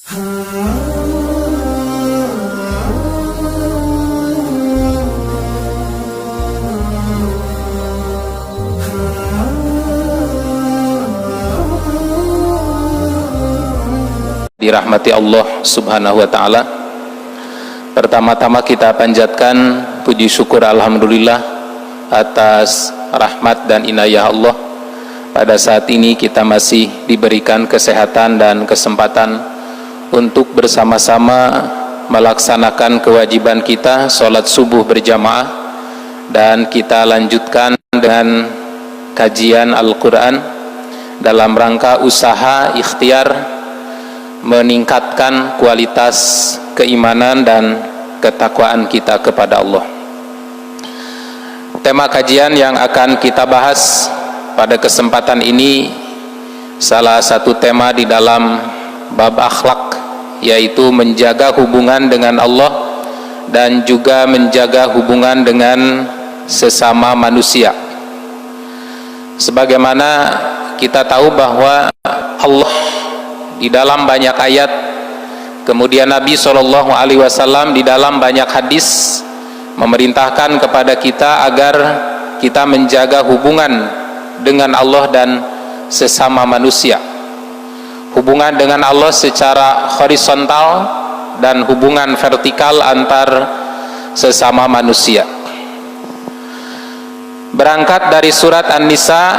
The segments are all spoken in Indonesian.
Dirahmati Allah Subhanahu wa ta'ala. Pertama-tama kita panjatkan puji syukur alhamdulillah atas rahmat dan inayah Allah. Pada saat ini kita masih diberikan kesehatan dan kesempatan untuk bersama-sama melaksanakan kewajiban kita sholat subuh berjamaah, dan kita lanjutkan dengan kajian Al-Quran dalam rangka usaha ikhtiar meningkatkan kualitas keimanan dan ketakwaan kita kepada Allah. Tema kajian yang akan kita bahas pada kesempatan ini salah satu tema di dalam bab akhlak, yaitu menjaga hubungan dengan Allah dan juga menjaga hubungan dengan sesama manusia. Sebagaimana kita tahu bahwa Allah di dalam banyak ayat, kemudian Nabi SAW di dalam banyak hadis memerintahkan kepada kita agar kita menjaga hubungan dengan Allah dan sesama manusia. Hubungan dengan Allah secara horizontal dan hubungan vertikal antar sesama manusia. Berangkat dari surat An-Nisa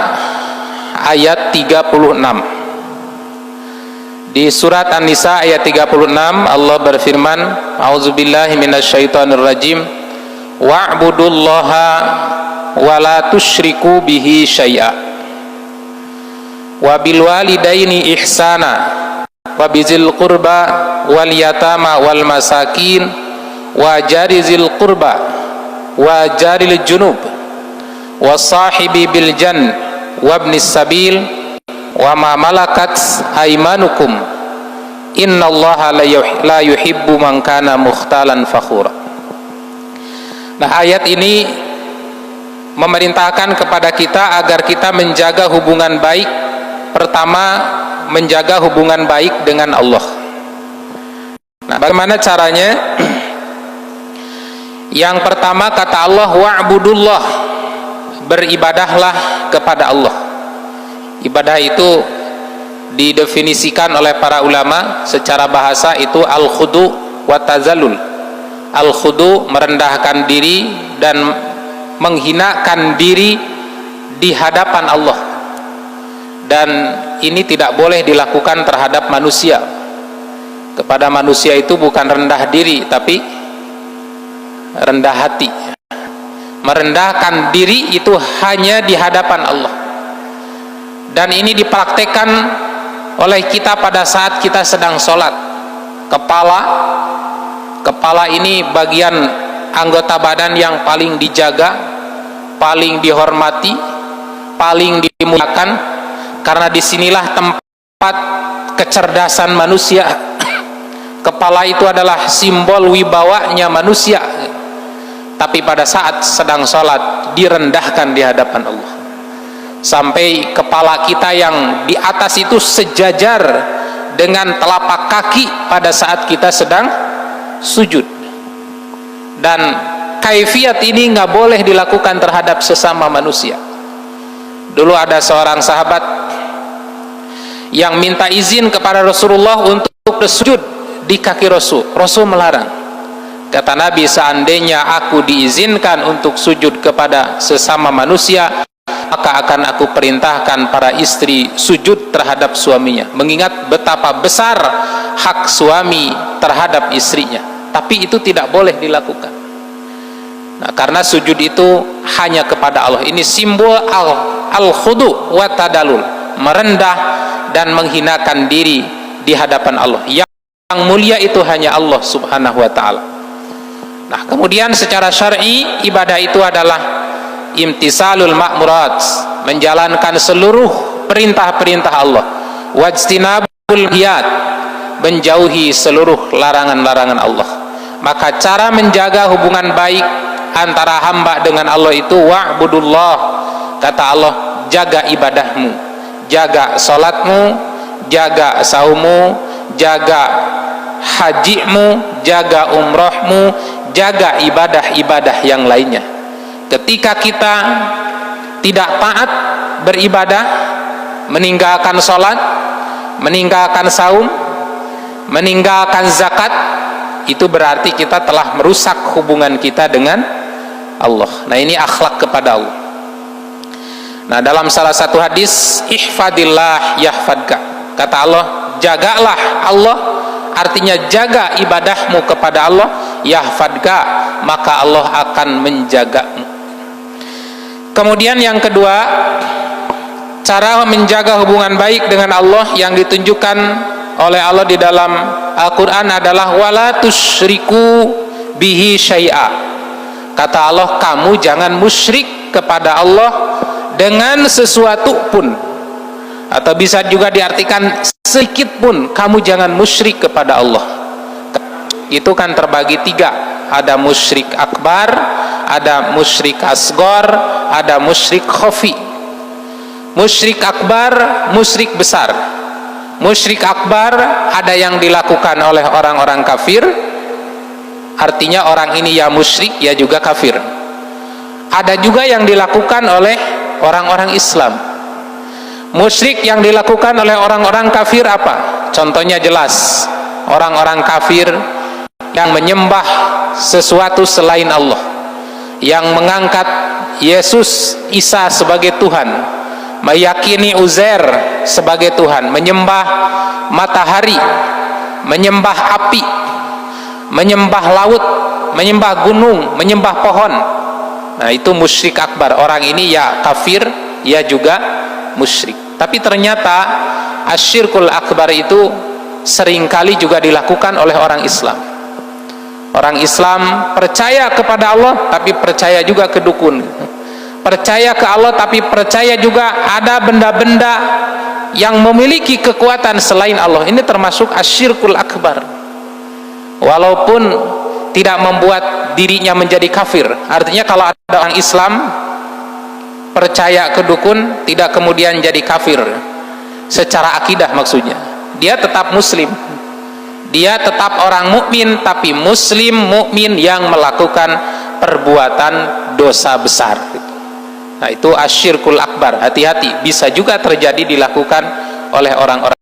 ayat 36. Di surat An-Nisa ayat 36 Allah berfirman, A'udzubillahi minasyaitonirrajim, wa'budullaha wa la tusyriku bihi syai'a wa bil walidaini ihsana wa bizil qurba wal yatama wal masakin wa jarizil qurba wa jaril junub wa sahibi bil jan wa ibnis sabil wa ma malakat aymanukum innallaha la yuhibbu man kana mukhtalan fakhura. Nah, ayat ini memerintahkan kepada kita agar kita menjaga hubungan baik. Pertama, menjaga hubungan baik dengan Allah. Nah, bagaimana caranya? Yang pertama, kata Allah, wa'budullah, beribadahlah kepada Allah. Ibadah itu didefinisikan oleh para ulama secara bahasa itu al-khudu wa tazallul. Al-khudu merendahkan diri dan menghinakan diri di hadapan Allah, dan ini tidak boleh dilakukan terhadap manusia. Kepada manusia itu bukan rendah diri, tapi rendah hati. Merendahkan diri itu hanya di hadapan Allah. Dan ini dipraktekkan oleh kita pada saat kita sedang sholat. Kepala ini bagian anggota badan yang paling dijaga, paling dihormati, paling dimuliakan, karena disinilah tempat kecerdasan manusia. Kepala itu adalah simbol wibawanya manusia, tapi pada saat sedang sholat direndahkan di hadapan Allah, sampai kepala kita yang di atas itu sejajar dengan telapak kaki pada saat kita sedang sujud. Dan kaifiat ini nggak boleh dilakukan terhadap sesama manusia. Dulu ada seorang sahabat yang minta izin kepada Rasulullah untuk bersujud di kaki Rasul. Rasul melarang. Kata Nabi, seandainya aku diizinkan untuk sujud kepada sesama manusia, maka akan aku perintahkan para istri sujud terhadap suaminya, mengingat betapa besar hak suami terhadap istrinya. Tapi itu tidak boleh dilakukan. Nah, karena sujud itu hanya kepada Allah. Ini simbol al-khudu wa tadalul, merendah dan menghinakan diri di hadapan Allah. Yang mulia itu hanya Allah Subhanahu wa ta'ala. Nah, kemudian secara syar'i ibadah itu adalah imtisalul ma'murat, menjalankan seluruh perintah-perintah Allah, wajtinabul hiyat, menjauhi seluruh larangan-larangan Allah. Maka cara menjaga hubungan baik antara hamba dengan Allah itu wa'budullah. Kata Allah, jaga ibadahmu, jaga salatmu, jaga saummu, jaga hajimu, jaga umrohmu, jaga ibadah-ibadah yang lainnya. Ketika kita tidak taat beribadah, meninggalkan sholat, meninggalkan saum, meninggalkan zakat, itu berarti kita telah merusak hubungan kita dengan Allah. Nah, ini akhlak kepada Allah. Nah, dalam salah satu hadis, ihfadillah yahfadka, kata Allah, jagalah Allah, artinya jaga ibadahmu kepada Allah, yahfadka, maka Allah akan menjagamu. Kemudian yang kedua, cara menjaga hubungan baik dengan Allah yang ditunjukkan oleh Allah di dalam Al-Quran adalah wala tusyriku bihi syai'a. Kata Allah, kamu jangan musyrik kepada Allah dengan sesuatu pun, atau bisa juga diartikan sedikit pun kamu jangan musyrik kepada Allah. Itu kan terbagi tiga, ada musyrik akbar, ada musyrik asgor, ada musyrik khafi. Musyrik akbar, musyrik besar. Musyrik akbar ada yang dilakukan oleh orang-orang kafir, artinya orang ini ya musyrik ya juga kafir. Ada juga yang dilakukan oleh orang-orang Islam. Musyrik yang dilakukan oleh orang-orang kafir apa? Contohnya jelas, orang-orang kafir yang menyembah sesuatu selain Allah, yang mengangkat Yesus Isa sebagai Tuhan, meyakini Uzair sebagai Tuhan, menyembah matahari, menyembah api, menyembah laut, menyembah gunung, menyembah pohon. Nah, itu musyrik akbar. Orang ini ya kafir, ya juga musyrik. Tapi ternyata asyirkul akbar itu seringkali juga dilakukan oleh orang Islam. Orang Islam percaya kepada Allah, tapi percaya juga ke dukun. Percaya ke Allah, tapi percaya juga ada benda-benda yang memiliki kekuatan selain Allah. Ini termasuk asyirkul akbar, walaupun tidak membuat dirinya menjadi kafir. Artinya kalau ada orang Islam percaya ke dukun, tidak kemudian jadi kafir secara akidah, maksudnya dia tetap muslim, dia tetap orang mukmin, tapi muslim mukmin yang melakukan perbuatan dosa besar. Nah, itu asyirkul akbar. Hati-hati, bisa juga terjadi dilakukan oleh orang-orang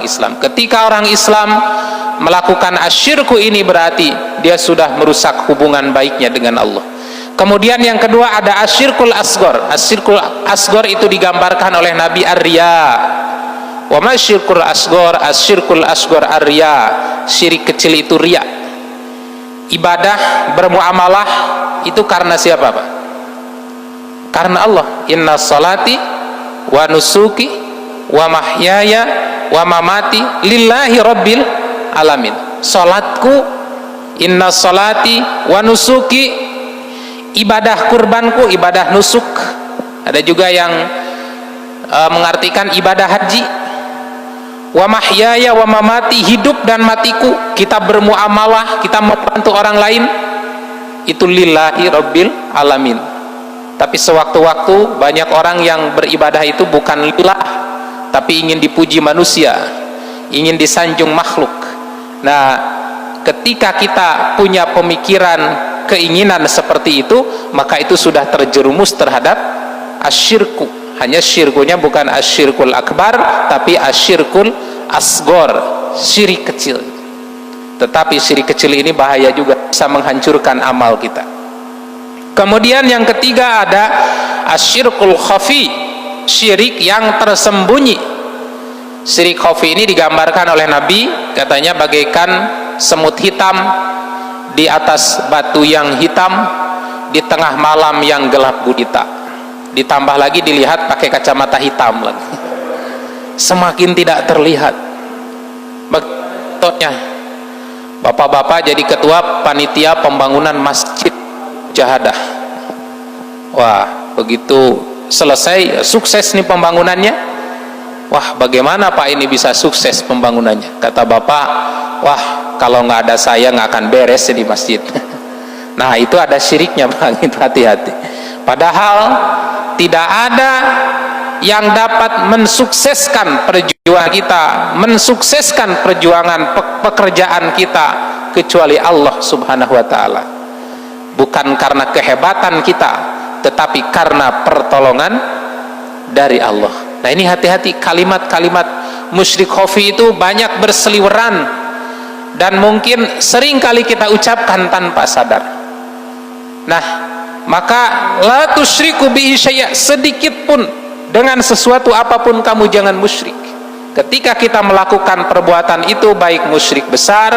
Islam. Ketika orang Islam melakukan asyirku ini, berarti dia sudah merusak hubungan baiknya dengan Allah. Kemudian yang kedua ada asyirkul asgor. Asyirkul asgor itu digambarkan oleh Nabi ar-riya. Wa ma syirkul asgor, asyirkul asgor ar-riya. Syirik kecil itu riya. Ibadah bermuamalah itu karena siapa, Pak? Karena Allah. Inna salati wa nusuki wa mahyaya wa mamati lillahi rabbil alamin. Salatku, inna salati wa nusuki, ibadah kurbanku, ibadah nusuk. Ada juga yang mengartikan ibadah haji. Wa mahyaya wa mamati, hidup dan matiku, kita bermuamalah, kita membantu orang lain, itu lillahi rabbil alamin. Tapi sewaktu-waktu banyak orang yang beribadah itu bukan lillah, tapi ingin dipuji manusia, ingin disanjung makhluk. Nah, ketika kita punya pemikiran, keinginan seperti itu, maka itu sudah terjerumus terhadap asyirku. Hanya syirkunya bukan asyirkul akbar, tapi asyirkul asgor, syirik kecil. Tetapi syirik kecil ini bahaya juga, bisa menghancurkan amal kita. Kemudian yang ketiga ada asyirkul khafi, syirik yang tersembunyi. Syirik khafi ini digambarkan oleh Nabi, katanya bagaikan semut hitam di atas batu yang hitam di tengah malam yang gelap gulita. Ditambah lagi dilihat pakai kacamata hitam lagi, semakin tidak terlihat. Contohnya, bapak-bapak jadi ketua panitia pembangunan masjid Jahadah. Wah, begitu selesai, sukses nih pembangunannya. Wah, bagaimana Pak ini bisa sukses pembangunannya? Kata bapak, wah, kalau nggak ada saya nggak akan beres di masjid. Nah, itu ada syiriknya, Pak. Itu hati-hati. Padahal tidak ada yang dapat mensukseskan perjuangan kita, mensukseskan perjuangan pekerjaan kita, kecuali Allah Subhanahu wa ta'ala. Bukan karena kehebatan kita, tetapi karena pertolongan dari Allah. Nah, ini hati-hati, kalimat-kalimat musyrik khafi itu banyak berseliweran dan mungkin sering kali kita ucapkan tanpa sadar. Nah, maka la tusyriku bihi syai'a, sedikit pun dengan sesuatu apapun kamu jangan musyrik. Ketika kita melakukan perbuatan itu, baik musyrik besar,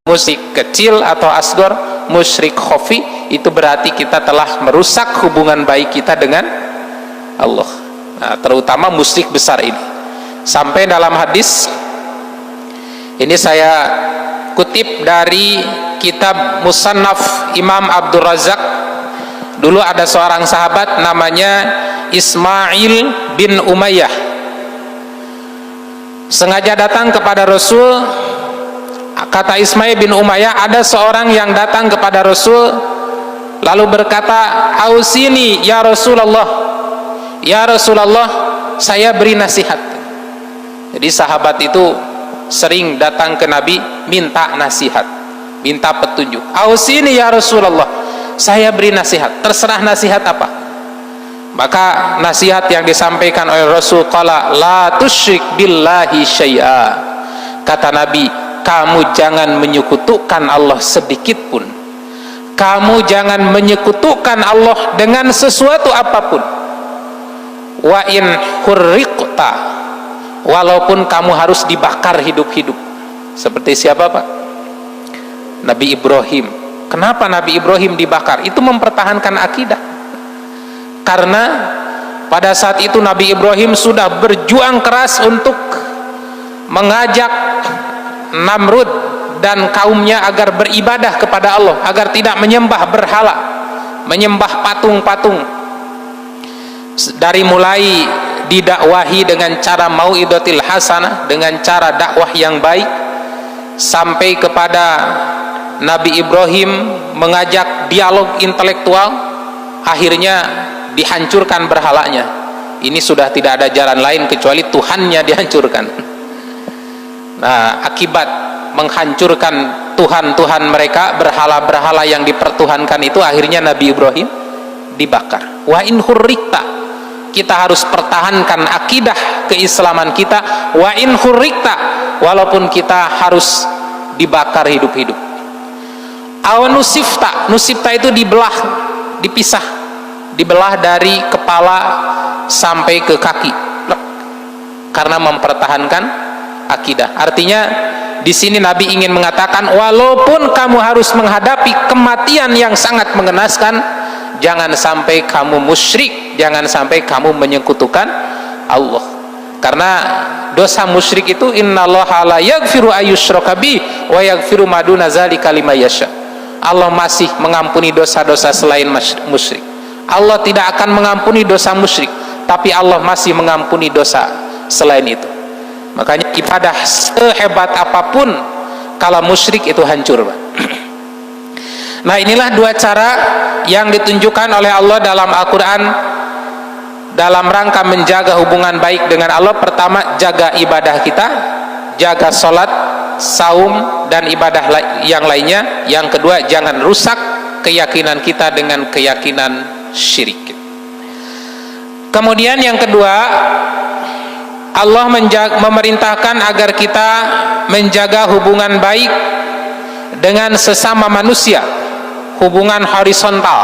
musyrik kecil atau asghar, musyrik khafi, itu berarti kita telah merusak hubungan baik kita dengan Allah. Nah, terutama musyrik besar ini. Sampai dalam hadis ini saya kutip dari kitab Musannaf Imam Abdul Razak. Dulu ada seorang sahabat namanya Ismail bin Umayyah, sengaja datang kepada Rasul. Kata Ismail bin Umayyah, ada seorang yang datang kepada Rasul lalu berkata, "Ausini ya Rasulullah, ya Rasulullah, saya beri nasihat." Jadi sahabat itu sering datang ke Nabi minta nasihat, minta petunjuk. "Ausini ya Rasulullah, saya beri nasihat." Terserah nasihat apa. Maka nasihat yang disampaikan oleh Rasul, qala la tusyrik billahi syai'a. Kata Nabi, kamu jangan menyekutukan Allah sedikit pun. Kamu jangan menyekutukan Allah dengan sesuatu apapun. Wa in hurriqta, walaupun kamu harus dibakar hidup-hidup. Seperti siapa, Pak? Nabi Ibrahim. Kenapa Nabi Ibrahim dibakar? Itu mempertahankan akidah. Karena pada saat itu Nabi Ibrahim sudah berjuang keras untuk mengajak Namrud dan kaumnya agar beribadah kepada Allah, agar tidak menyembah berhala, menyembah patung-patung. Dari mulai didakwahi dengan cara mau'idatil hasanah, dengan cara dakwah yang baik, sampai kepada Nabi Ibrahim mengajak dialog intelektual, akhirnya dihancurkan berhalanya. Ini sudah tidak ada jalan lain kecuali Tuhannya dihancurkan. Nah, akibat menghancurkan Tuhan-Tuhan mereka, berhala-berhala yang dipertuhankan itu, akhirnya Nabi Ibrahim dibakar. Wa in hurrikta, kita harus pertahankan akidah keislaman kita. Wa in hurrikta, walaupun kita harus dibakar hidup-hidup. Aw nusifta, nusifta itu dibelah, dipisah, dibelah dari kepala sampai ke kaki, karena mempertahankan akidah. Artinya di sini Nabi ingin mengatakan, walaupun kamu harus menghadapi kematian yang sangat mengenaskan, jangan sampai kamu musyrik, jangan sampai kamu menyekutukan Allah. Karena dosa musyrik itu, innallaha la yaghfiru ayyushraka bihi wa yaghfiru ma duna dzalika liman yasha. Allah masih mengampuni dosa-dosa selain musyrik. Allah tidak akan mengampuni dosa musyrik, tapi Allah masih mengampuni dosa selain itu. Makanya ibadah sehebat apapun, kalau musyrik itu hancur, Pak. Nah, inilah dua cara yang ditunjukkan oleh Allah dalam Al-Quran dalam rangka menjaga hubungan baik dengan Allah. Pertama, jaga ibadah kita, jaga sholat, saum, dan ibadah yang lainnya. Yang kedua, jangan rusak keyakinan kita dengan keyakinan syirik. Kemudian yang kedua, Allah memerintahkan agar kita menjaga hubungan baik dengan sesama manusia, hubungan horizontal,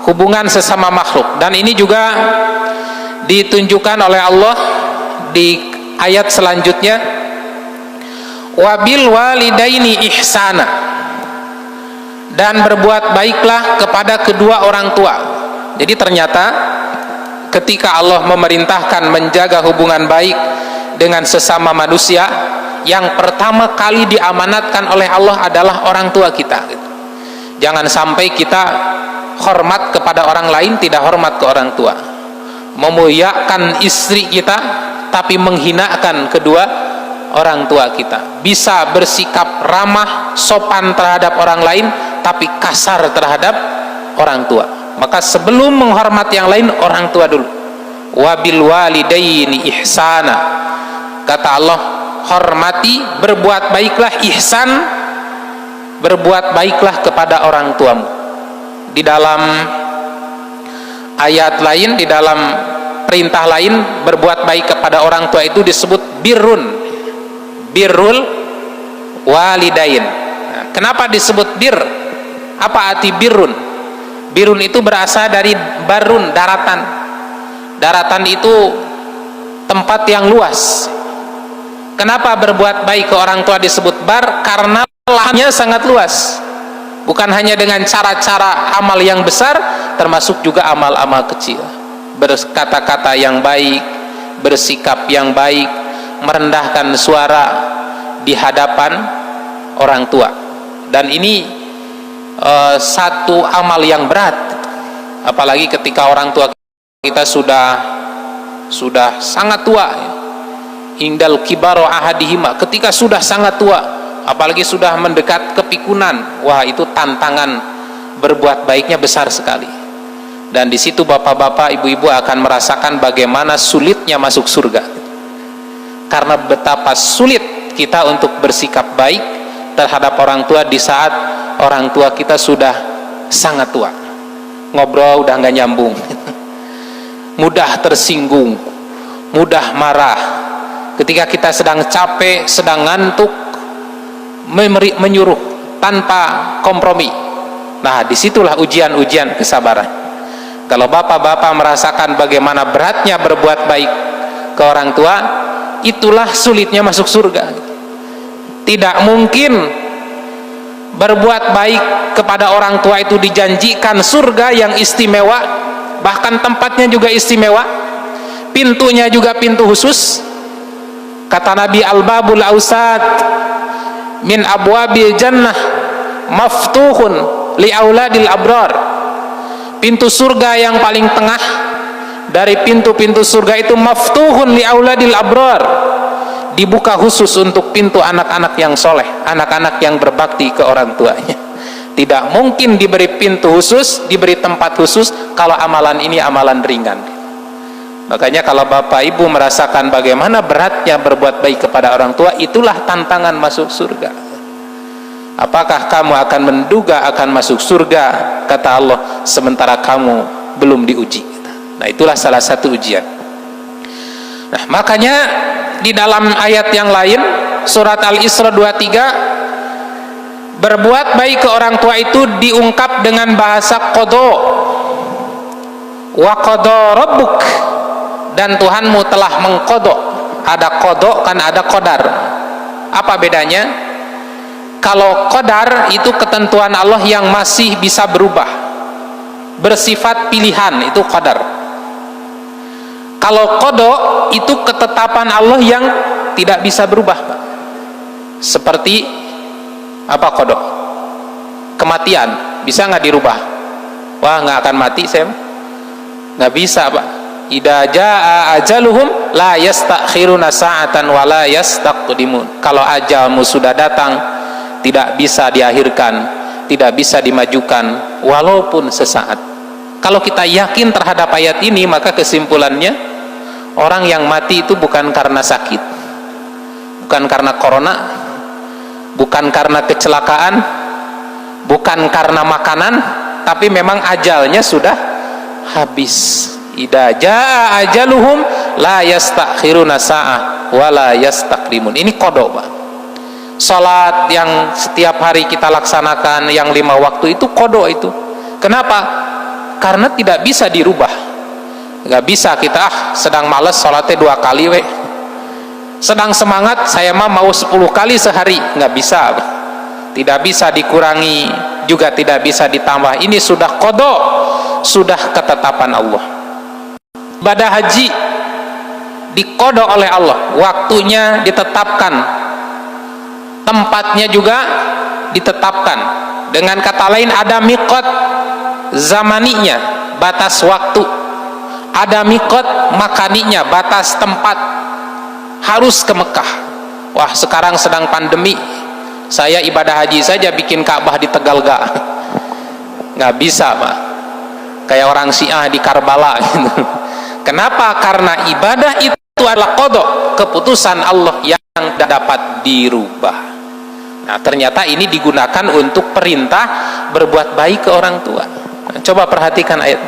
hubungan sesama makhluk. Dan ini juga ditunjukkan oleh Allah di ayat selanjutnya, wabil walidaini ihsana, dan berbuat baiklah kepada kedua orang tua. Jadi ternyata ketika Allah memerintahkan menjaga hubungan baik dengan sesama manusia, yang pertama kali diamanatkan oleh Allah adalah orang tua kita. Jangan sampai kita hormat kepada orang lain, tidak hormat ke orang tua. Memuliakan istri kita, tapi menghinakan kedua orang tua kita. Bisa bersikap ramah, sopan terhadap orang lain, tapi kasar terhadap orang tua. Maka sebelum menghormat yang lain, orang tua dulu. wabil walidaini ihsana. Kata Allah, hormati, berbuat baiklah, ihsan, berbuat baiklah kepada orang tuamu. Di dalam ayat lain, di dalam perintah lain, berbuat baik kepada orang tua itu disebut birrul walidain. Nah, kenapa disebut bir? Apa arti birrun? Birrun itu berasal dari barun, daratan. Daratan itu tempat yang luas. Kenapa berbuat baik ke orang tua disebut bar? Karena lahannya sangat luas. Bukan hanya dengan cara-cara amal yang besar, termasuk juga amal-amal kecil. Berkata-kata yang baik, bersikap yang baik, merendahkan suara di hadapan orang tua. Dan ini satu amal yang berat, apalagi ketika orang tua kita sudah sangat tua. Indal kibaro ahadihima, ketika sudah sangat tua, apalagi sudah mendekat kepikunan, wah itu tantangan berbuat baiknya besar sekali. Dan di situ bapak-bapak, ibu-ibu akan merasakan bagaimana sulitnya masuk surga, karena betapa sulit kita untuk bersikap baik terhadap orang tua di saat orang tua kita sudah sangat tua. Ngobrol udah nggak nyambung, mudah tersinggung, mudah marah. Ketika kita sedang capek, sedang ngantuk, menyuruh tanpa kompromi. Nah, disitulah ujian-ujian kesabaran. Kalau bapak-bapak merasakan bagaimana beratnya berbuat baik ke orang tua, itulah sulitnya masuk surga. Tidak mungkin berbuat baik kepada orang tua itu dijanjikan surga yang istimewa, bahkan tempatnya juga istimewa, pintunya juga pintu khusus. Kata Nabi, al-babul ausat min abwabil jannah maftuhun li auladil abrar. Pintu surga yang paling tengah dari pintu-pintu surga itu maftuhun li auladil abrar, dibuka khusus untuk pintu anak-anak yang soleh, anak-anak yang berbakti ke orang tuanya. Tidak mungkin diberi pintu khusus, diberi tempat khusus kalau amalan ini amalan ringan. Makanya kalau bapak ibu merasakan bagaimana beratnya berbuat baik kepada orang tua, itulah tantangan masuk surga. Apakah kamu akan menduga akan masuk surga, kata Allah, sementara kamu belum diuji? Nah, itulah salah satu ujian. Nah, makanya di dalam ayat yang lain, surat Al-Isra 23, berbuat baik ke orang tua itu diungkap dengan bahasa qada. Wa qada rabbuk, dan Tuhanmu telah mengkodok. Ada kodok kan ada qadar. Apa bedanya? Kalau qadar itu ketentuan Allah yang masih bisa berubah, bersifat pilihan, itu qadar. Kalau kodok itu ketetapan Allah yang tidak bisa berubah. Seperti apa kodok? Kematian, bisa nggak dirubah? Wah, nggak akan mati saya, nggak bisa, Pak. Idza jaa ajaluhum la yastakhiruna sa'atan wa la yastaqdimun. Kalau ajalmu sudah datang, tidak bisa diakhirkan, tidak bisa dimajukan walaupun sesaat. Kalau kita yakin terhadap ayat ini, maka kesimpulannya orang yang mati itu bukan karena sakit, bukan karena corona, bukan karena kecelakaan, bukan karena makanan, tapi memang ajalnya sudah habis. Idza jaa ajaluhum la yastakhiruna sa'ah wa la yastaqdimun. Ini qada, Pak. Salat yang setiap hari kita laksanakan yang 5 waktu itu qada itu. Kenapa? Karena tidak bisa dirubah. Nggak bisa kita sedang malas salatnya 2 kali we. Sedang semangat saya mah mau 10 kali sehari, nggak bisa. Tidak bisa dikurangi, juga tidak bisa ditambah. Ini sudah qada, sudah ketetapan Allah. Ibadah haji dikodok oleh Allah, waktunya ditetapkan, tempatnya juga ditetapkan. Dengan kata lain, ada miqat zamaninya, batas waktu, ada miqat makaninya, batas tempat, harus ke Mekah. Wah, sekarang sedang pandemi, saya ibadah haji saja bikin Ka'bah di Tegal nggak bisa, Pak. Kayak orang Syiah di Karbala gitu. Kenapa? Karena ibadah itu adalah qada, keputusan Allah yang tidak dapat dirubah. Nah, ternyata ini digunakan untuk perintah berbuat baik ke orang tua. Nah, coba perhatikan ayat.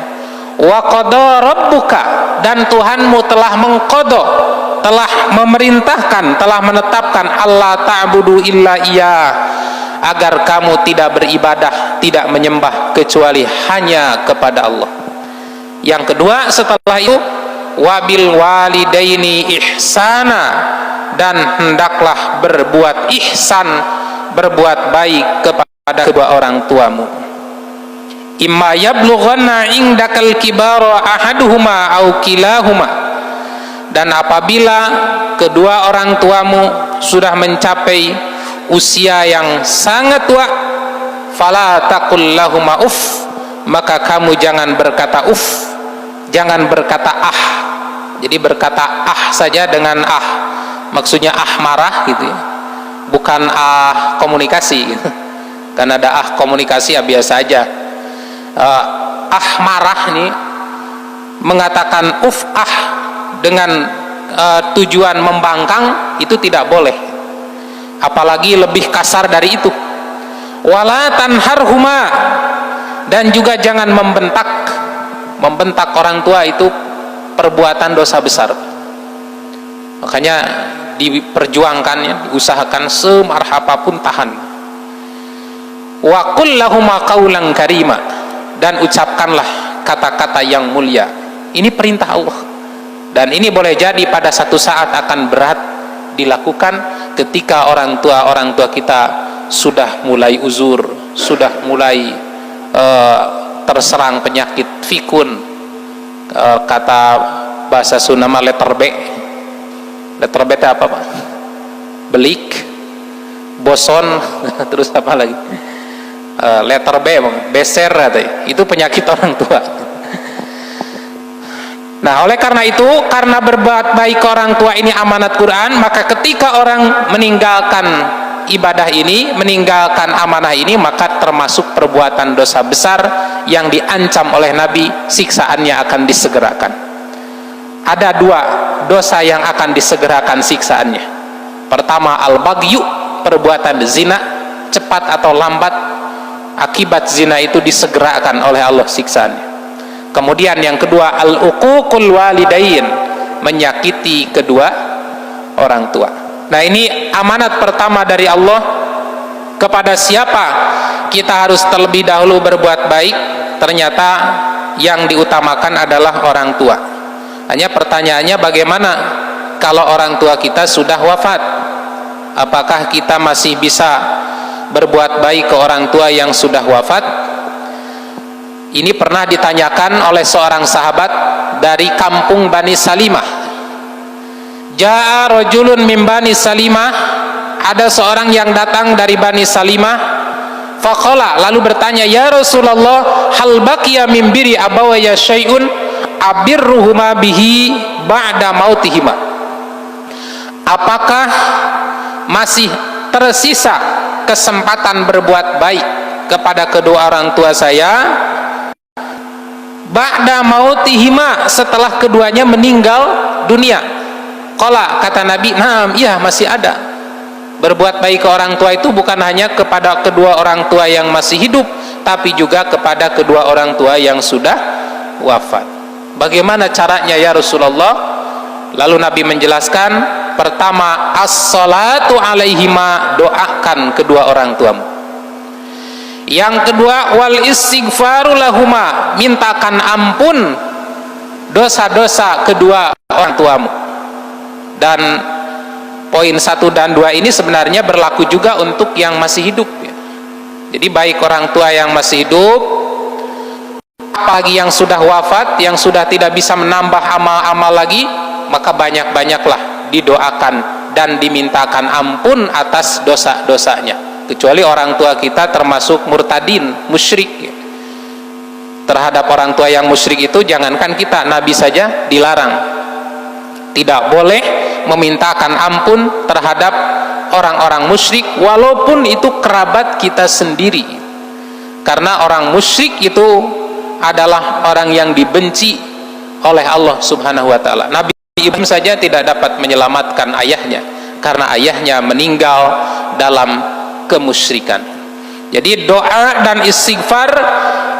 Wa qada rabbuka, dan Tuhanmu telah mengqada, telah memerintahkan, telah menetapkan Allah ta'budu illa iya, agar kamu tidak beribadah, tidak menyembah kecuali hanya kepada Allah. Yang kedua setelah itu, wabil walidaini ihsana, dan hendaklah berbuat ihsan, berbuat baik kepada kedua orang tuamu. Imma yablughanna indakal kibara ahaduhuma au kilahuma, dan apabila kedua orang tuamu sudah mencapai usia yang sangat tua, fala taqul lahuma uff, maka kamu jangan berkata uff, jangan berkata ah. Jadi berkata ah saja dengan ah, maksudnya ah marah gitu ya, bukan ah komunikasi gitu. Karena ada ah komunikasi ya biasa aja. Ah marah nih, mengatakan uf ah dengan tujuan membangkang, itu tidak boleh, apalagi lebih kasar dari itu. Wala tanharhuma, dan juga jangan membentak orang tua, itu perbuatan dosa besar. Makanya diperjuangkan, diusahakan semarah apapun tahan. Wa qul lahuma qaulan karima, dan ucapkanlah kata-kata yang mulia. Ini perintah Allah, dan ini boleh jadi pada satu saat akan berat dilakukan ketika orang tua kita sudah mulai uzur, sudah mulai terserang penyakit fikun, kata bahasa Sunda letter B. Letter B itu apa Pak? Belik, boson, terus apa lagi? Letter B, beser, itu penyakit orang tua. Nah, oleh karena itu, karena berbuat baik ke orang tua ini amanat Quran, maka ketika orang meninggalkan ibadah ini, meninggalkan amanah ini, maka termasuk perbuatan dosa besar yang diancam oleh Nabi, siksaannya akan disegerakan. Ada dua dosa yang akan disegerakan siksaannya. Pertama, al-baghyu, perbuatan zina, cepat atau lambat akibat zina itu disegerakan oleh Allah siksaannya. Kemudian yang kedua, al-uququl walidain, menyakiti kedua orang tua. Nah, ini amanat pertama dari Allah. Kepada siapa kita harus terlebih dahulu berbuat baik? Ternyata yang diutamakan adalah orang tua. Hanya pertanyaannya, bagaimana kalau orang tua kita sudah wafat? Apakah kita masih bisa berbuat baik ke orang tua yang sudah wafat? Ini pernah ditanyakan oleh seorang sahabat dari kampung Bani Salimah. Ja'a rajulun min Bani Salimah, ada seorang yang datang dari Bani Salimah. Faqala, lalu bertanya, ya Rasulullah, hal baqiya min biri abawaya syai'un abirruhuma bihi ba'da mautihima. Apakah masih tersisa kesempatan berbuat baik kepada kedua orang tua saya ba'da mautihima, setelah keduanya meninggal dunia? Qala, kata Nabi, naam, iya masih ada. Berbuat baik ke orang tua itu bukan hanya kepada kedua orang tua yang masih hidup, tapi juga kepada kedua orang tua yang sudah wafat. Bagaimana caranya ya Rasulullah? Lalu Nabi menjelaskan, pertama, as-salatu alaihima, doakan kedua orang tuamu. Yang kedua, wal istighfaru lahuma, mintakan ampun dosa-dosa kedua orang tuamu. Dan poin 1 dan 2 ini sebenarnya berlaku juga untuk yang masih hidup ya. Jadi baik orang tua yang masih hidup, apalagi yang sudah wafat, yang sudah tidak bisa menambah amal-amal lagi, maka banyak-banyaklah didoakan dan dimintakan ampun atas dosa-dosanya. Kecuali orang tua kita termasuk murtadin, musyrik ya. Terhadap orang tua yang musyrik itu, jangankan kita, Nabi saja dilarang, tidak boleh memintakan ampun terhadap orang-orang musyrik, walaupun itu kerabat kita sendiri. Karena orang musyrik itu adalah orang yang dibenci oleh Allah Subhanahu wa taala. Nabi Ibrahim saja tidak dapat menyelamatkan ayahnya karena ayahnya meninggal dalam kemusyrikan. Jadi doa dan istighfar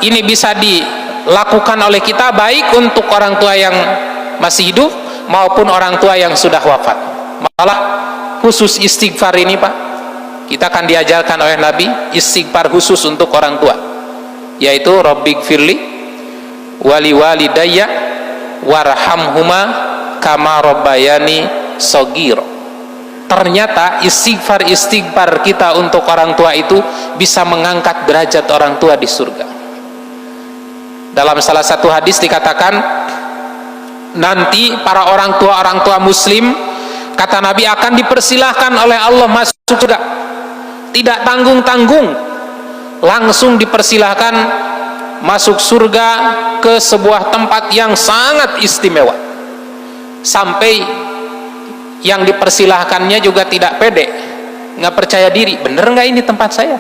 ini bisa dilakukan oleh kita baik untuk orang tua yang masih hidup maupun orang tua yang sudah wafat. Malah khusus istighfar ini Pak, kita akan diajarkan oleh Nabi istighfar khusus untuk orang tua, yaitu Rabbighfirli wali walidayya warhamhuma kama rabbayani shagir. Ternyata istighfar kita untuk orang tua itu bisa mengangkat derajat orang tua di surga. Dalam salah satu hadis dikatakan, nanti para orang tua muslim, kata Nabi, akan dipersilahkan oleh Allah masuk surga, tidak tanggung-tanggung, langsung dipersilahkan masuk surga ke sebuah tempat yang sangat istimewa. Sampai yang dipersilahkannya juga tidak pede, nggak percaya diri, bener nggak ini tempat saya?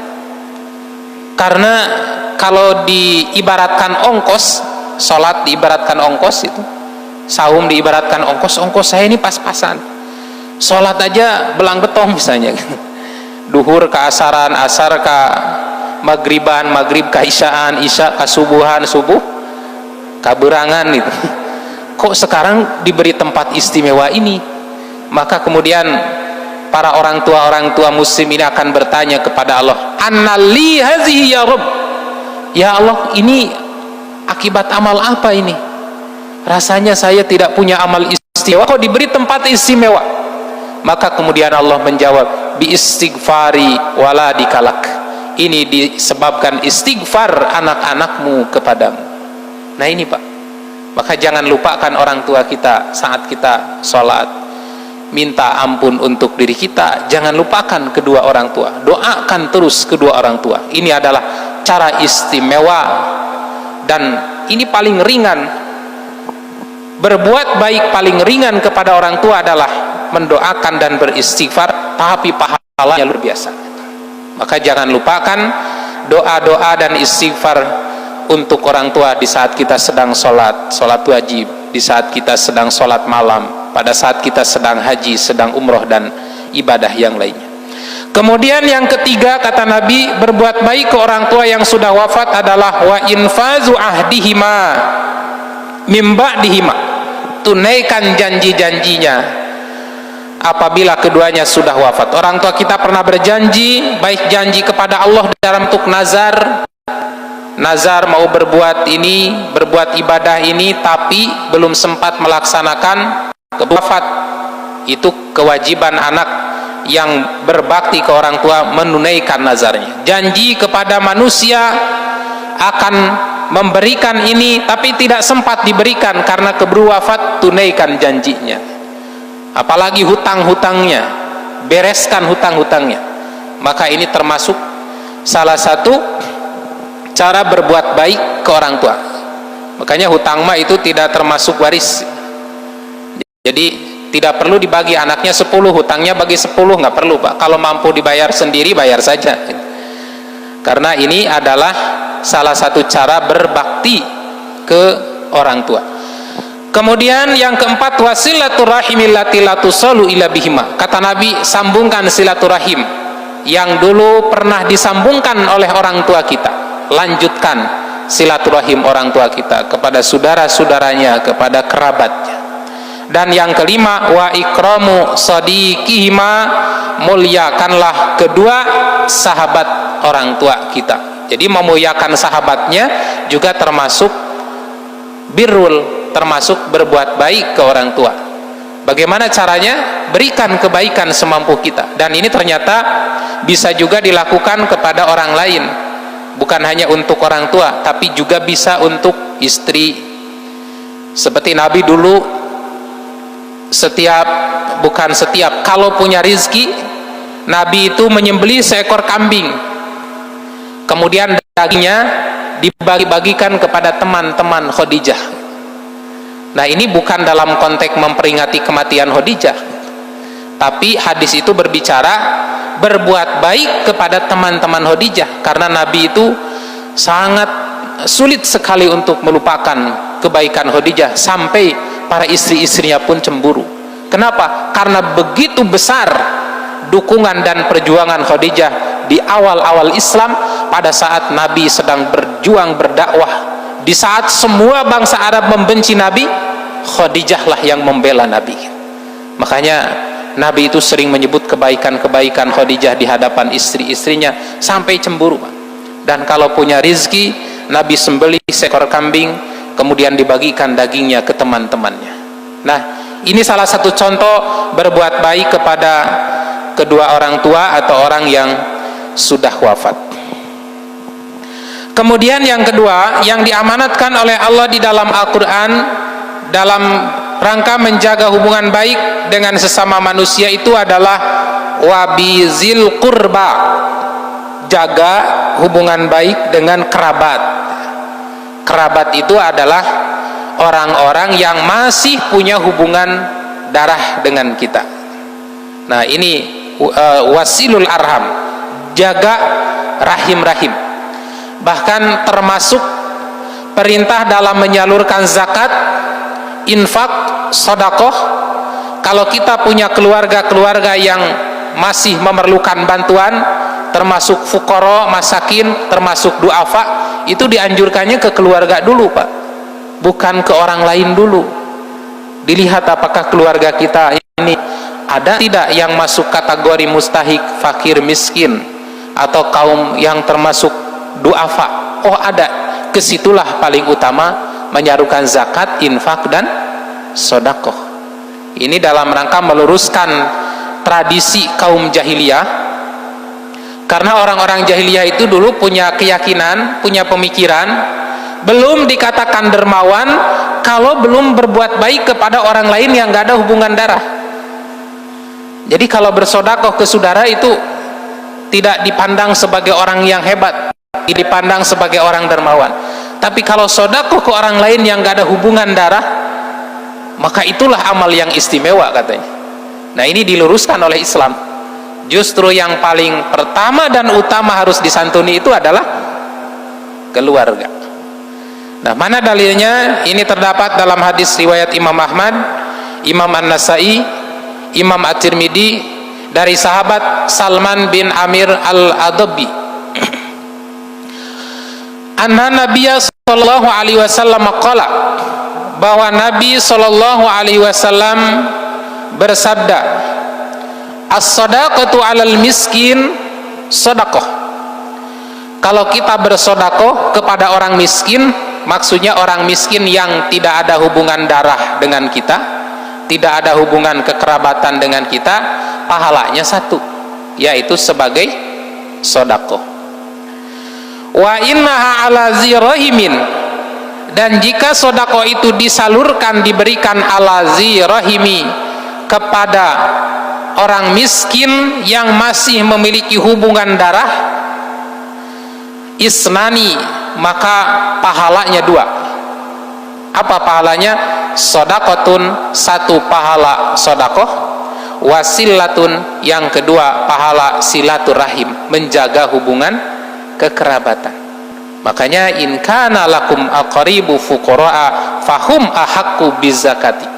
Karena kalau diibaratkan ongkos, sholat diibaratkan ongkos itu, saum diibaratkan ongkos saya ini pas-pasan. Sholat aja belang betong misalnya, duhur ke asaran, asar ke magriban, magrib ke isyaan, isya ke subuhan, subuh ke berangan itu. Kok sekarang diberi tempat istimewa ini? Maka kemudian para orang tua muslim ini akan bertanya kepada Allah, annali hazihi ya Rabb, ya Allah, ini akibat amal apa ini? Rasanya saya tidak punya amal istimewa, kok diberi tempat istimewa? Maka kemudian Allah menjawab, bi istighfari waladikalak, ini disebabkan istighfar anak-anakmu kepadamu. Nah ini Pak, maka jangan lupakan orang tua kita saat kita sholat, minta ampun untuk diri kita, jangan lupakan kedua orang tua, doakan terus kedua orang tua. Ini adalah cara istimewa dan ini paling ringan. Berbuat baik paling ringan kepada orang tua adalah mendoakan dan beristighfar, tapi pahalanya luar biasa. Maka jangan lupakan doa-doa dan istighfar untuk orang tua di saat kita sedang sholat wajib, di saat kita sedang sholat malam, pada saat kita sedang haji, sedang umroh dan ibadah yang lainnya. Kemudian yang ketiga, kata Nabi, berbuat baik ke orang tua yang sudah wafat adalah wa infazu ahdihima mim ba'dihima, tunaikan janji-janjinya apabila keduanya sudah wafat. Orang tua kita pernah berjanji, baik janji kepada Allah dalam bentuk nazar mau berbuat ini, berbuat ibadah ini, tapi belum sempat melaksanakan, wafat. Itu kewajiban anak yang berbakti ke orang tua menunaikan nazarnya. Janji kepada manusia akan memberikan ini tapi tidak sempat diberikan karena keburu wafat, tunaikan janjinya. Apalagi hutang-hutangnya, bereskan hutang-hutangnya. Maka ini termasuk salah satu cara berbuat baik ke orang tua. Makanya hutang mah itu tidak termasuk waris. Jadi tidak perlu dibagi anaknya 10, hutangnya bagi 10, nggak perlu Pak. Kalau mampu dibayar sendiri, bayar saja. Karena ini adalah salah satu cara berbakti ke orang tua. Kemudian yang keempat, wasilaturrahimil lati la tusallu ila bihima. Kata Nabi, sambungkan silaturahim yang dulu pernah disambungkan oleh orang tua kita. Lanjutkan silaturahim orang tua kita kepada saudara-saudaranya, kepada kerabatnya. Dan yang kelima, wa ikramu sadiqihima, muliakanlah kedua sahabat orang tua kita. Jadi memuliakan sahabatnya juga termasuk birrul, termasuk berbuat baik ke orang tua. Bagaimana caranya? Berikan kebaikan semampu kita. Dan ini ternyata bisa juga dilakukan kepada orang lain, bukan hanya untuk orang tua, tapi juga bisa untuk istri. Seperti Nabi dulu kalau punya rizki, Nabi itu menyembelih seekor kambing, kemudian dagingnya dibagi-bagikan kepada teman-teman Khadijah. Nah ini bukan dalam konteks memperingati kematian Khadijah, tapi hadis itu berbicara berbuat baik kepada teman-teman Khadijah, karena Nabi itu sangat sulit sekali untuk melupakan kebaikan Khadijah sampai para istri-istrinya pun cemburu. Kenapa? Karena begitu besar dukungan dan perjuangan Khadijah di awal-awal Islam, pada saat Nabi sedang berjuang berdakwah, di saat semua bangsa Arab membenci Nabi, Khadijah lah yang membela Nabi. Makanya Nabi itu sering menyebut kebaikan-kebaikan Khadijah di hadapan istri-istrinya sampai cemburu. Dan kalau punya rizki, Nabi sembelih seekor kambing kemudian dibagikan dagingnya ke teman-temannya. Nah, ini salah satu contoh berbuat baik kepada kedua orang tua atau orang yang sudah wafat. Kemudian yang kedua, yang diamanatkan oleh Allah di dalam Al-Quran dalam rangka menjaga hubungan baik dengan sesama manusia itu adalah wabizil qurba, jaga hubungan baik dengan kerabat. Kerabat itu adalah orang-orang yang masih punya hubungan darah dengan kita. Nah, ini wasilul arham, jaga rahim-rahim. Bahkan termasuk perintah dalam menyalurkan zakat, infak, sedekah. Kalau kita punya keluarga-keluarga yang masih memerlukan bantuan, termasuk fuqara, masakin, termasuk duafa, itu dianjurkannya ke keluarga dulu, Pak, bukan ke orang lain dulu. Dilihat apakah keluarga kita ini ada tidak yang masuk kategori mustahik, fakir, miskin, atau kaum yang termasuk duafa. Oh, ada. Kesitulah paling utama menyarukan zakat, infak, dan sedekah. Ini dalam rangka meluruskan tradisi kaum jahiliyah, karena orang-orang jahiliyah itu dulu punya keyakinan, punya pemikiran, belum dikatakan dermawan kalau belum berbuat baik kepada orang lain yang gak ada hubungan darah. Jadi kalau bersedekah ke saudara itu tidak dipandang sebagai orang yang hebat, dipandang sebagai orang dermawan. Tapi kalau sedekah ke orang lain yang gak ada hubungan darah, maka itulah amal yang istimewa katanya. Nah, ini diluruskan oleh Islam. Justru yang paling pertama dan utama harus disantuni itu adalah keluarga. Nah, mana dalilnya? Ini terdapat dalam hadis riwayat Imam Ahmad, Imam An-Nasai, Imam At-Tirmidzi dari sahabat Salman bin Amir Al-Adabbi. Anna Nabiyya sallallahu alaihi wasallam qala, bahwa Nabi sallallahu alaihi wasallam bersabda, as-shadaqatu 'alal miskin sedekah. Kalau kita bersedekah kepada orang miskin, maksudnya orang miskin yang tidak ada hubungan darah dengan kita, tidak ada hubungan kekerabatan dengan kita, pahalanya satu, yaitu sebagai sedekah. Wa innaha 'ala zirahimin, dan jika sedekah itu disalurkan, diberikan ala zirahimi, kepada orang miskin yang masih memiliki hubungan darah, isnani, maka pahalanya dua. Apa pahalanya? Sedekatun, satu pahala sedekah, wasilatun, yang kedua pahala silaturahim, menjaga hubungan kekerabatan. Makanya in kana lakum aqribu fuqara fahum ahaqqu bizakatik.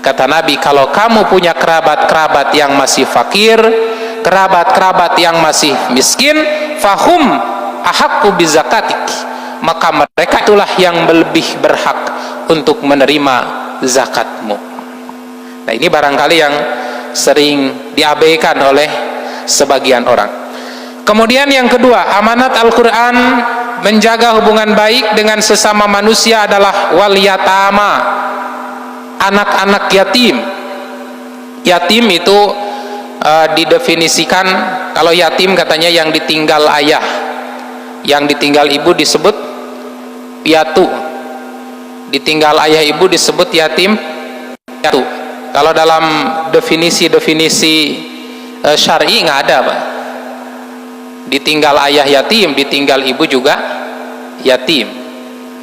Kata Nabi, kalau kamu punya kerabat-kerabat yang masih fakir, kerabat-kerabat yang masih miskin, fahum ahaqqu bizakatik, maka mereka itulah yang lebih berhak untuk menerima zakatmu. Nah, ini barangkali yang sering diabaikan oleh sebagian orang. Kemudian yang kedua, amanat Al-Quran menjaga hubungan baik dengan sesama manusia adalah wal yatama, anak-anak yatim. Yatim itu didefinisikan, kalau yatim katanya yang ditinggal ayah, yang ditinggal ibu disebut piatu, ditinggal ayah ibu disebut yatim piatu. Kalau dalam definisi-definisi syar'i nggak ada, Pak. Ditinggal ayah yatim, ditinggal ibu juga yatim.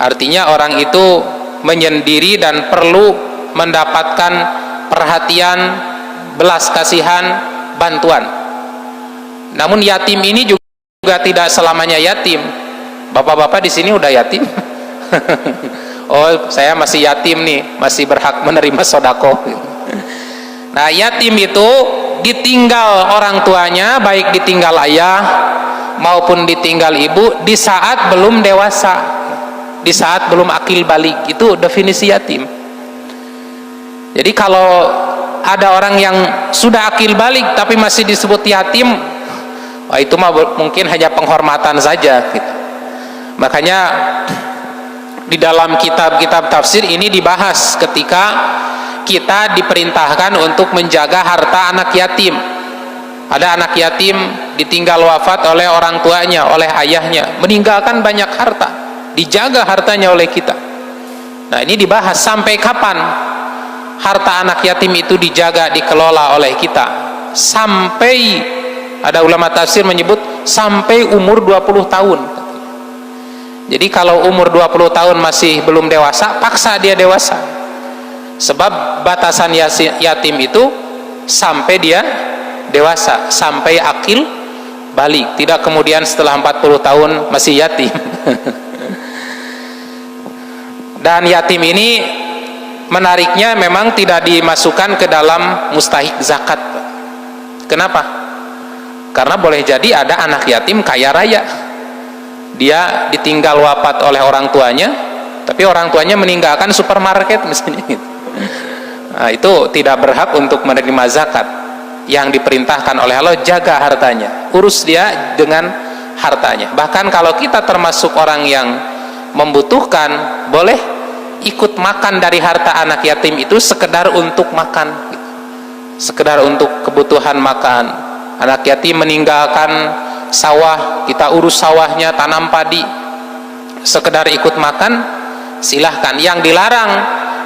Artinya orang itu menyendiri dan perlu mendapatkan perhatian, belas kasihan, bantuan. Namun yatim ini juga tidak selamanya yatim. Bapak-bapak di sini udah yatim. Oh, saya masih yatim nih, masih berhak menerima sodako. Nah, yatim itu ditinggal orang tuanya, baik ditinggal ayah maupun ditinggal ibu di saat belum dewasa, di saat belum akil balik. Itu definisi yatim. Jadi kalau ada orang yang sudah akil balik tapi masih disebut yatim, wah itu mah mungkin hanya penghormatan saja gitu. Makanya di dalam kitab-kitab tafsir ini dibahas ketika kita diperintahkan untuk menjaga harta anak yatim. Ada anak yatim ditinggal wafat oleh orang tuanya, oleh ayahnya, meninggalkan banyak harta, dijaga hartanya oleh kita. Nah, ini dibahas sampai kapan harta anak yatim itu dijaga, dikelola oleh kita. Sampai, ada ulama tafsir menyebut sampai umur 20 tahun. Jadi kalau umur 20 tahun masih belum dewasa, paksa dia dewasa. Sebab batasan yatim itu sampai dia dewasa, sampai akil balik, tidak kemudian setelah 40 tahun masih yatim. Dan yatim ini menariknya memang tidak dimasukkan ke dalam mustahik zakat. Kenapa? Karena boleh jadi ada anak yatim kaya raya, dia ditinggal wafat oleh orang tuanya, tapi orang tuanya meninggalkan supermarket misalnya gitu. Nah, itu tidak berhak untuk menerima zakat. Yang diperintahkan oleh Allah, jaga hartanya, urus dia dengan hartanya. Bahkan kalau kita termasuk orang yang membutuhkan, boleh ikut makan dari harta anak yatim itu sekedar untuk makan, sekedar untuk kebutuhan makan. Anak yatim meninggalkan sawah, kita urus sawahnya, tanam padi, sekedar ikut makan, silahkan. Yang dilarang,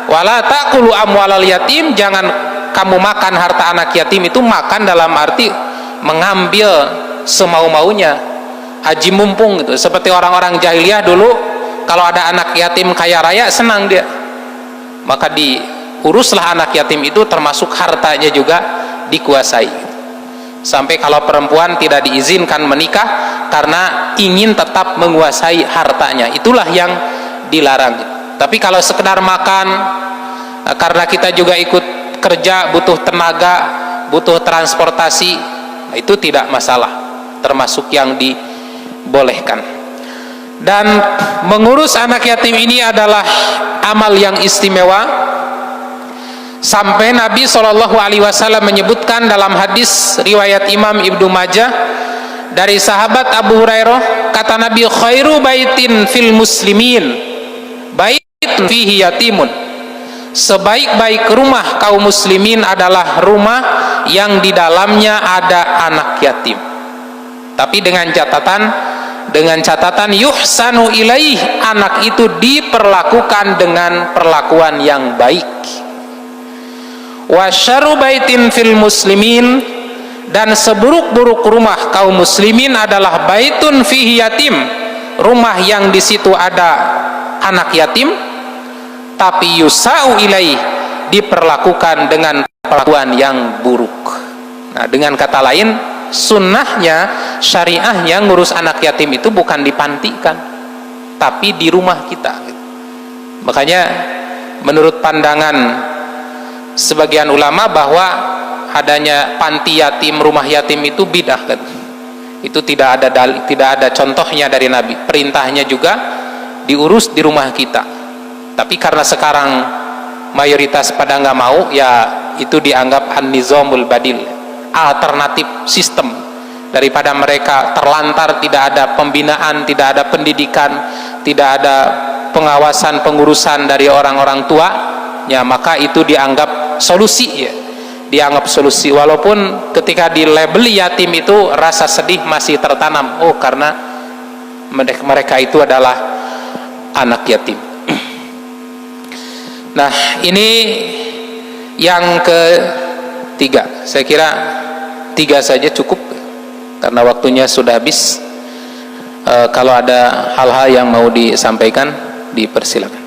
wala taqulu amwalal yatim, jangan kamu makan harta anak yatim. Itu makan dalam arti mengambil semau-maunya, haji mumpung gitu. Seperti orang-orang jahiliyah dulu, kalau ada anak yatim kaya raya senang dia, maka diuruslah anak yatim itu, termasuk hartanya juga dikuasai. Sampai kalau perempuan tidak diizinkan menikah karena ingin tetap menguasai hartanya, itulah yang dilarang. Tapi kalau sekedar makan, karena kita juga ikut kerja, butuh tenaga, butuh transportasi, nah itu tidak masalah, termasuk yang dibolehkan. Dan mengurus anak yatim ini adalah amal yang istimewa, sampai Nabi SAW menyebutkan dalam hadis riwayat Imam Ibnu Majah dari sahabat Abu Hurairah, kata Nabi, khairu baitin fil muslimin baitun fihi yatimun, sebaik-baik rumah kaum muslimin adalah rumah yang di dalamnya ada anak yatim. Tapi dengan catatan yuhsanu ilaih, anak itu diperlakukan dengan perlakuan yang baik. Wa syarru baitin fil muslimin, dan seburuk-buruk rumah kaum muslimin adalah baitun fihi yatim, rumah yang di situ ada anak yatim tapi yusau ilaih, diperlakukan dengan perlakuan yang buruk. Nah, dengan kata lain, sunnahnya, syariahnya ngurus anak yatim itu bukan di panti kan, tapi di rumah kita. Makanya menurut pandangan sebagian ulama bahwa adanya panti yatim, rumah yatim itu bidah kan. Itu tidak ada contohnya dari Nabi. Perintahnya juga diurus di rumah kita. Tapi karena sekarang mayoritas pada nggak mau, ya itu dianggap an-nizamul badil, alternatif sistem, daripada mereka terlantar, tidak ada pembinaan, tidak ada pendidikan, tidak ada pengawasan pengurusan dari orang-orang tua, ya maka itu dianggap solusi, ya dianggap solusi. Walaupun ketika dilabeli yatim itu rasa sedih masih tertanam, oh karena mereka itu adalah anak yatim. Nah, ini yang ketiga. Saya kira 3 saja cukup karena waktunya sudah habis. Kalau ada hal-hal yang mau disampaikan, dipersilakan.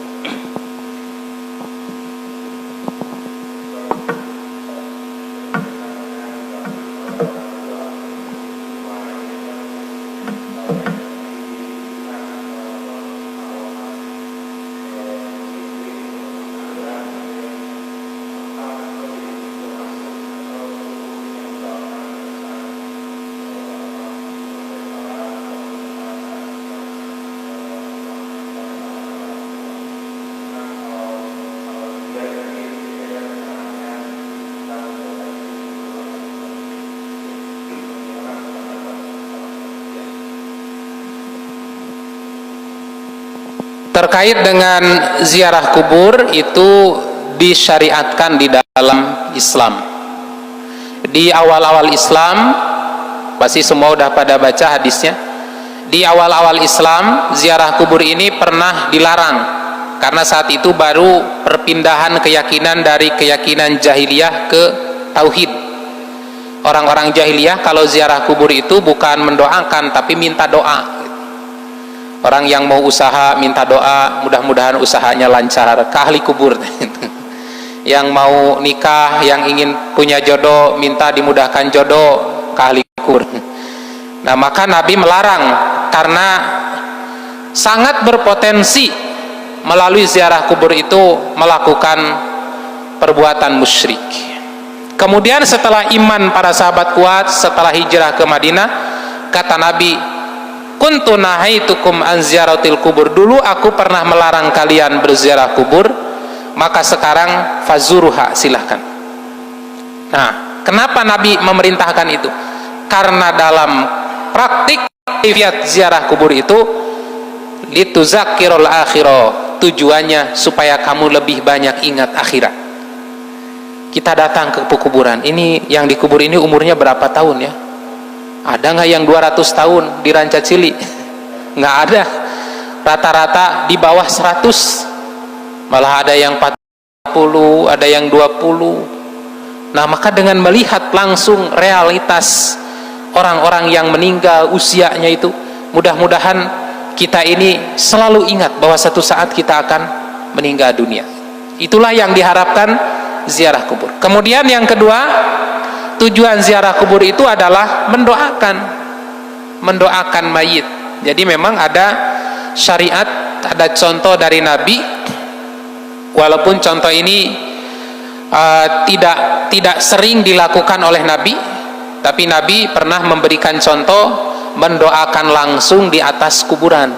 Terkait dengan ziarah kubur itu disyariatkan di dalam Islam. Di awal-awal Islam, pasti semua udah pada baca hadisnya. Di awal-awal Islam, ziarah kubur ini pernah dilarang karena saat itu baru perpindahan keyakinan dari keyakinan jahiliyah ke tauhid. Orang-orang jahiliyah kalau ziarah kubur itu bukan mendoakan tapi minta doa. Orang yang mau usaha minta doa, mudah-mudahan usahanya lancar, ke ahli kubur. Yang mau nikah, yang ingin punya jodoh, minta dimudahkan jodoh, ke ahli kubur. Nah, maka Nabi melarang karena sangat berpotensi melalui ziarah kubur itu melakukan perbuatan musyrik. Kemudian setelah iman para sahabat kuat, setelah hijrah ke Madinah, kata Nabi, kuntu nahaitukum an ziyaratil kubur, dulu aku pernah melarang kalian berziarah kubur, maka sekarang fazuruha, silahkan. Nah, kenapa Nabi memerintahkan itu? Karena dalam praktik aktivitas ziarah kubur itu lituzakirul akhirah, tujuannya supaya kamu lebih banyak ingat akhirat. Kita datang ke kuburan, ini yang dikubur ini umurnya berapa tahun ya? Ada nggak yang 200 tahun di Rancacili? Nggak ada. Rata-rata di bawah 100. Malah ada yang 40, ada yang 20. Nah, maka dengan melihat langsung realitas orang-orang yang meninggal usianya itu, mudah-mudahan kita ini selalu ingat bahwa satu saat kita akan meninggal dunia. Itulah yang diharapkan ziarah kubur. Kemudian yang kedua, tujuan ziarah kubur itu adalah mendoakan mayit. Jadi memang ada syariat, ada contoh dari Nabi, walaupun contoh ini tidak sering dilakukan oleh Nabi, tapi Nabi pernah memberikan contoh mendoakan langsung di atas kuburan.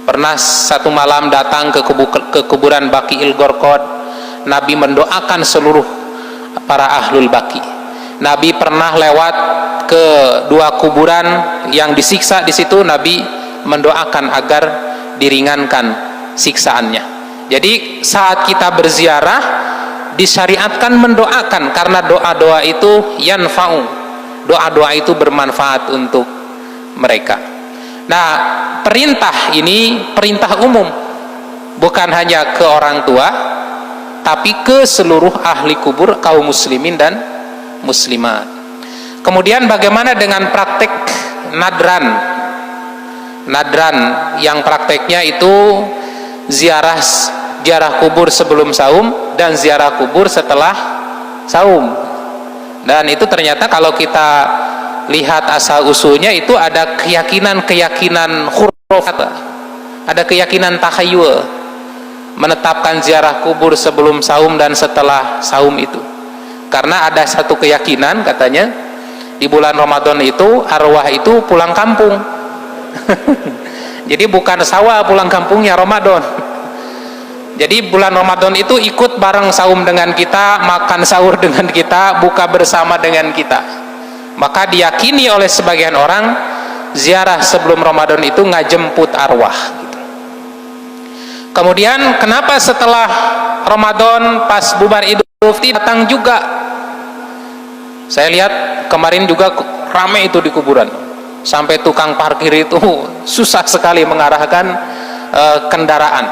Pernah satu malam datang ke kuburan Baqi'il Gharqad, Nabi mendoakan seluruh para ahlul Baqi. Nabi pernah lewat ke dua kuburan yang disiksa di situ, Nabi mendoakan agar diringankan siksaannya. Jadi saat kita berziarah disyariatkan mendoakan, karena doa-doa itu yanfa'u, doa-doa itu bermanfaat untuk mereka. Nah, perintah ini perintah umum, bukan hanya ke orang tua, tapi ke seluruh ahli kubur, kaum muslimin dan muslimat. Kemudian bagaimana dengan praktek nadran? Nadran yang prakteknya itu ziarah kubur sebelum saum dan ziarah kubur setelah saum. Dan itu ternyata kalau kita lihat asal usulnya itu ada keyakinan khurafat, ada keyakinan takhayul menetapkan ziarah kubur sebelum saum dan setelah saum itu. Karena ada satu keyakinan katanya di bulan Ramadan itu arwah itu pulang kampung. Jadi bukan sawah pulang kampungnya Ramadan. Jadi bulan Ramadan itu ikut bareng saum dengan kita, makan sahur dengan kita, buka bersama dengan kita. Maka diyakini oleh sebagian orang ziarah sebelum Ramadan itu ngajemput arwah gitu. Kemudian kenapa setelah Ramadan pas bubar Idul Fitri datang juga? Saya lihat kemarin juga ramai itu di kuburan, sampai tukang parkir itu susah sekali mengarahkan kendaraan.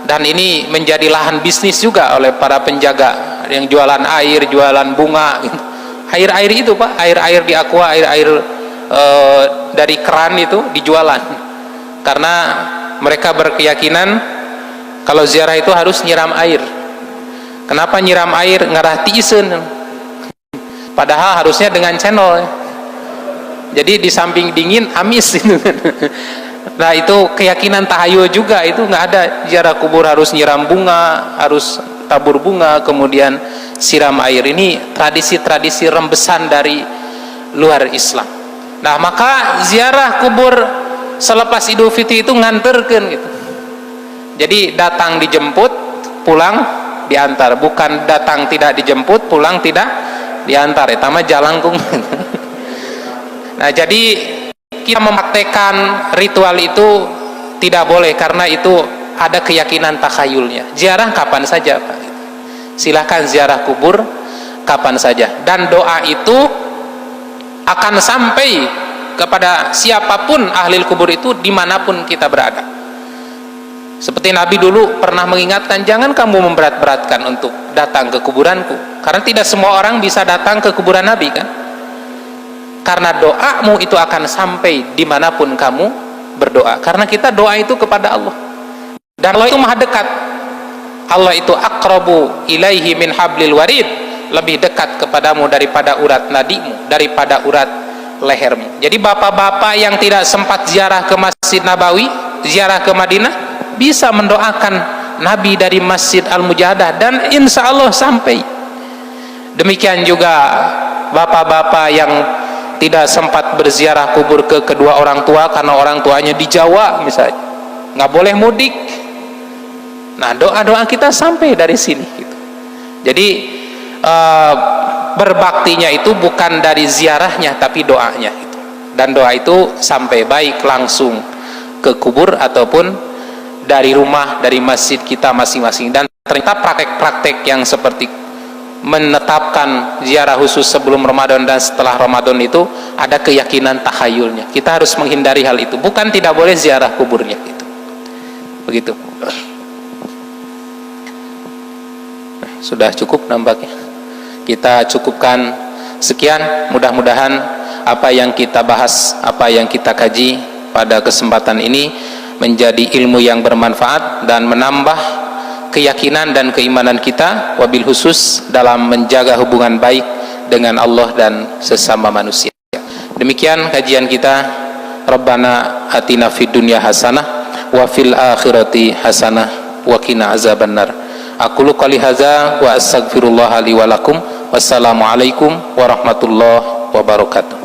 Dan ini menjadi lahan bisnis juga oleh para penjaga yang jualan air, jualan bunga gitu. Air-air itu Pak, air-air di aqua, air-air dari keran itu dijualan, karena mereka berkeyakinan kalau ziarah itu harus nyiram air. Kenapa nyiram air? Ngarah tiisen, padahal harusnya dengan cendol. Jadi di samping dingin amis itu. Nah, itu keyakinan tahayul juga, itu nggak ada ziarah kubur harus nyiram bunga, harus tabur bunga kemudian siram air. Ini tradisi-tradisi rembesan dari luar Islam. Nah, maka ziarah kubur selepas Idul Fitri itu nganterkan gitu. Jadi datang dijemput, pulang diantar, bukan datang tidak dijemput, pulang tidak diantar. Itu mah jalangkung. Nah, jadi kita mempraktekkan ritual itu tidak boleh, karena itu ada keyakinan takhayulnya. Ziarah kapan saja Pak, silahkan ziarah kubur kapan saja, dan doa itu akan sampai kepada siapapun ahli kubur itu dimanapun kita berada. Seperti Nabi dulu pernah mengingatkan, jangan kamu memberat-beratkan untuk datang ke kuburanku, karena tidak semua orang bisa datang ke kuburan Nabi kan, karena doamu itu akan sampai dimanapun kamu berdoa, karena kita doa itu kepada Allah, dan Allah itu maha dekat. Allah itu aqrabu ilaihi min hablil warid, lebih dekat kepadamu daripada urat nadimu, daripada urat lehermu. Jadi bapak-bapak yang tidak sempat ziarah ke Masjid Nabawi, ziarah ke Madinah, bisa mendoakan Nabi dari Masjid Al-Mujahadah, dan insya Allah sampai. Demikian juga bapak-bapak yang tidak sempat berziarah kubur ke kedua orang tua karena orang tuanya di Jawa misalnya, nggak boleh mudik. Nah, doa-doa kita sampai dari sini gitu. Jadi berbaktinya itu bukan dari ziarahnya tapi doanya itu, dan doa itu sampai baik langsung ke kubur ataupun dari rumah, dari masjid kita masing-masing. Dan ternyata praktek-praktek yang seperti menetapkan ziarah khusus sebelum Ramadan dan setelah Ramadan itu ada keyakinan takhayulnya. Kita harus menghindari hal itu, bukan tidak boleh ziarah kuburnya gitu. Begitu. Sudah cukup nampaknya, kita cukupkan sekian. Mudah-mudahan apa yang kita bahas, apa yang kita kaji pada kesempatan ini menjadi ilmu yang bermanfaat dan menambah keyakinan dan keimanan kita, wabil khusus dalam menjaga hubungan baik dengan Allah dan sesama manusia. Demikian kajian kita. Rabbana atina fid dunya hasanah wa fil akhirati hasanah wa qina azabannar. Aqulu qouli hadza wa astaghfirullah li wa lakum. Wassalamu alaikum warahmatullahi wabarakatuh.